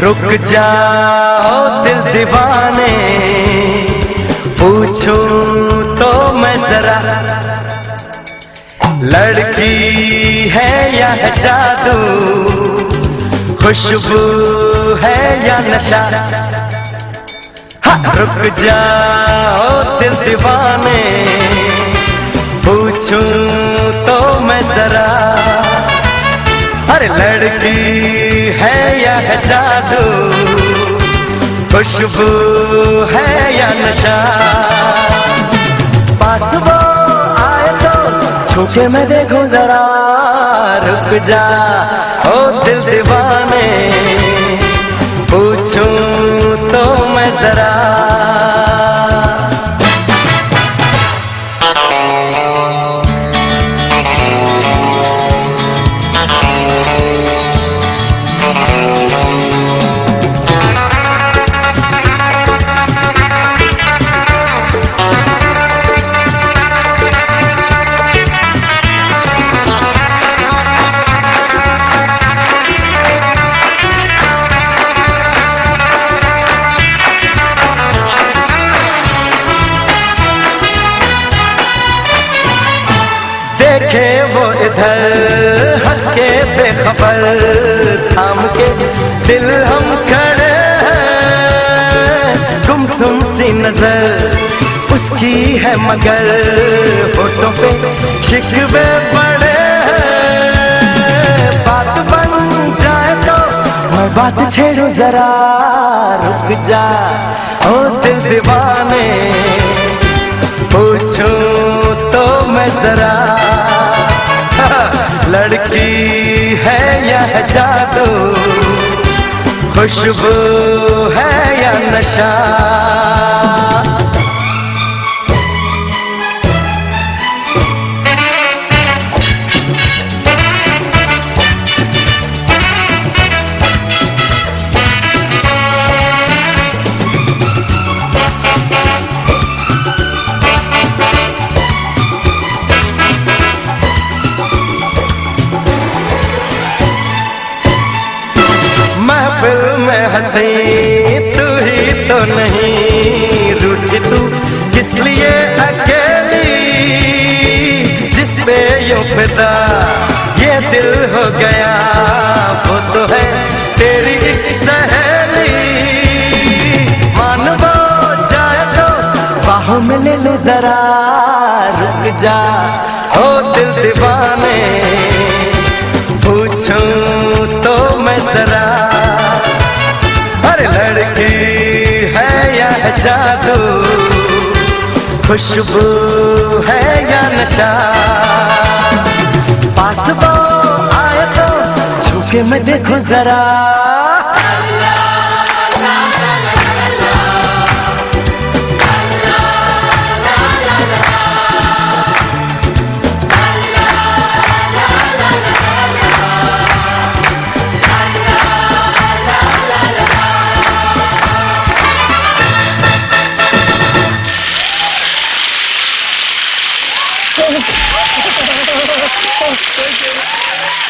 रुक जाओ दिल दीवाने, पूछूं तो मैं जरा, लड़की है या है जादू, खुशबू है या नशा। रुक जाओ दिल दीवाने, पूछूं तो मैं जरा, अरे लड़की है या है जादू, खुशबू है या नशा। पास वो आए तो छूके मैं देखूं जरा, रुक जा ओ दिल दीवाने, पूछूं तो मैं जरा। देखे वो इधर हंस के बेखबर, थाम के दिल हम खड़े हैं, गुमसुम सी नजर उसकी है मगर होठों पे शिकवे पड़े हैं। बात बन जाए तो मैं बात छेड़ूं जरा, रुक जा ओ दिल दीवाने, पूछूं तो मैं जरा, लड़की है या है जादू, खुशबू है या नशा। महफिल में हंसी तू ही तो नहीं, रूठी तू किस लिए अकेली, जिस पे यूं फिदा ये दिल हो गया, वो तो है तेरी एक सहेली। मान वो जाए तो बाहों में ले ले जरा, रुक जा ओ दिल दीवाने, पूछूं तो मैं जरा, अरे लड़की है या है जादू, खुशबू है या नशा। पास वो आए तो छूके मैं देखूं जरा, Thank you.